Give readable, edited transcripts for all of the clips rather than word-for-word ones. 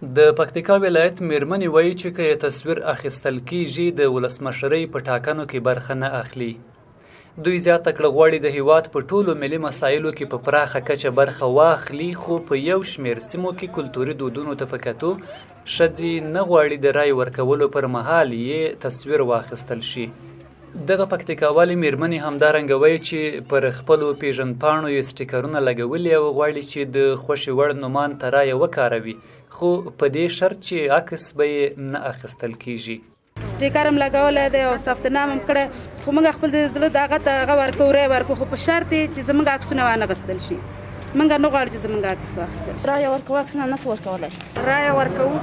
د پکتیکا ولایت میرمنې وایي چې که یې تصویر اخیستل کیږي د ولسمشرۍ په ټاکنو کې برخه نه اخلي. دوی زیاته کړه غواړي د هیواد په ټولو ملي مسایلو کې په پراخه کچه برخه واخلي، خو په یو شمېر سیمو کې کلتوري دودونو ته په کتو ښځې نه غواړي د رای ورکولو پر مهال یې تصویر واخیستل شي. دغه پکتیکاوالې میرمنې همدارنګه وایي چې پر خپلو پیژندپاڼو یې سټیکرونه لګولي او غواړي چې د خوښې وړ نومان ته رایه وکاروي، خو په دې شرط چې عکس به یې نه اخیستل کیږي. سټیکر هم لګولی دی او ثبتنام هم کړی، خو موږ خپل د زړه د هغه ته هغه ورکوو، رایه ورکوو، خو په شرط یې چې زموږ عکسونه وانخیستل شي. موږ نه غواړو چې زموږ عکس واخیستل شي. رایه ورکوو، عکس نه نسو ورکولی. رایه ورکوو،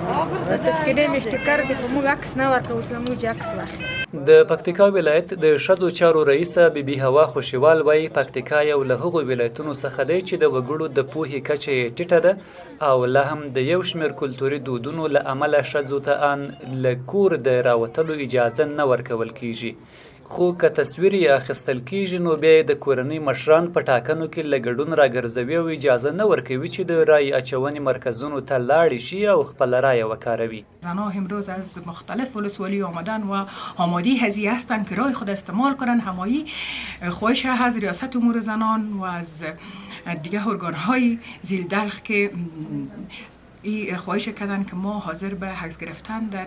تذکرې مې سټیکر دی، خو موږ عکس نه ورکوو، اوس له موږ چې عکس واخلي. د پکتیکا ولایت د ښځو چارو رئیسه بیبي هوا خوشیوال وایي پکتیکا یو له هغو ولایتونو څخه دی چې د وګړو د پوهې کچه یې ټیټه ده او لا هم د یو شمېر کلتوري دودونو له امله ښځو ته ان له کور د راوتلو اجازه نه ورکول کیږي. خو که تصویر یې اخیستل کیږي نو بیا یې د کورنۍ مشران په ټاکنو کې له ګډون راګرځوي او اجازه نه ورکوي چې د رای اچونې مرکزونو ته لاړې شي او خپله رایه وکاروي. زنها امروز از مختلف ولسوالی آمدن و آماده هذیه هستند که رای خود استعمال کنند. همایی خواهش از ریاست امور زنان و از دیگه ارگان‌های زیر دلخ که این خواهش کردن که ما حاضر به عکس گرفتن در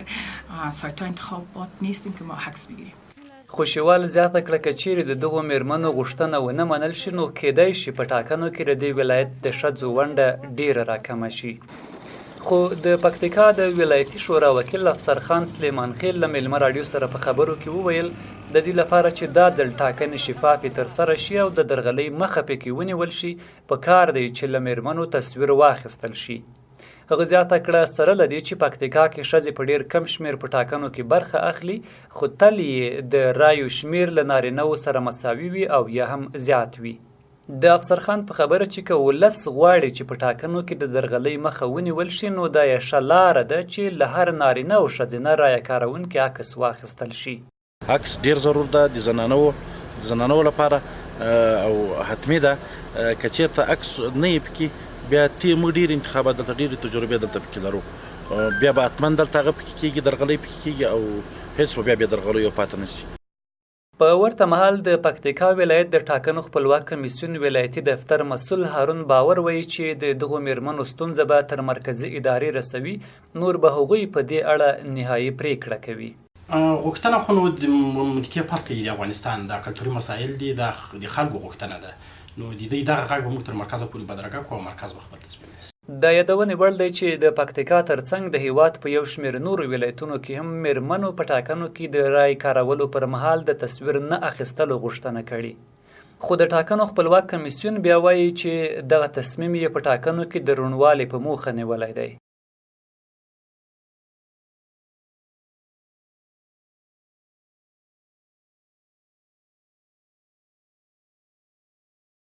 سایت‌های انتخابات نیستیم که ما عکس بگیریم. خوشیوال زیاته کړه که چیرې د دغو میرمنو غوښتنه ونه منل شي نو کیدای شي په ټاکنو کې د دې ولایت د ښځو ونډه ډیره راکمه شي. خو د پکتیکا د ولایتي شورا وکیل افسر خان سلیمان خیل له میلمه راډیو سره په خبرو کې وویل د دې لپاره چې دا ځل ټاکنې شفافې ترسره شي او د درغلۍ مخه پکې ونیول شي په کار دی چې له میرمنو تصویر واخیستل شي. هغه زیاته کړه سره له دې چې پکتیکا کې ښځې په ډېر کم شمېر په ټاکنو کې برخه اخلي، خو تل یې د رایو شمېر له نارینه‌وو سره مساوي وي او یا هم زیات وي. د افسر خان په خبره چې که ولس غواړي چې په ټاکنو کې د درغلۍ مخه ونیول شي نو دا یې ښه لاره ده چې له هر نارینه او ښځینه رایه کاروونکي عکس واخیستل شي. عکس ډېر ضرور ده د زنانو لپاره او حتمي ده که چېرته عکس نه یې پکې بیا موږ ډېر انتخابات دلته ډېرې تجربې دلته پکې لرو، بیا به حتما دلته هغه پکې کېږي، درغلۍ پکې کېږي او هېڅ به بیا درغلیو پاتې نه شي. په ورته مهال د پکتیکا ولایت د ټاکنو خپلواک کمیسیون ولایتي دفتر مسؤل هارون باور وایي چې د دغو میرمنو ستونزه به تر مرکزي ادارې رسوي، نور به هغوی په دې اړه نهایي پریکړه کوي. غوښتنه خو نو د مملکت فرق د افغانستان د کلتوري مسایل دي، د خلکو غوښتنه ده، نو د دوی دغه غږ به موږ تر مرکزه پورې بدرګه کړو او مرکز به خپل تصمیم ونیسي. د یادونې وړ دی چې د پکتیکا ترڅنګ د هیواد په یو شمېر نورو ولایتونو کې هم میرمنو په ټاکنو کې د رای کارولو پر مهال د تصویر نه اخیستلو غوښتنه کړې، خو د ټاکنو خپلواک کمیسیون بیا وایي چې دغه تصمیم یې په ټاکنو کې د روڼوالي په موخه نیولی دی.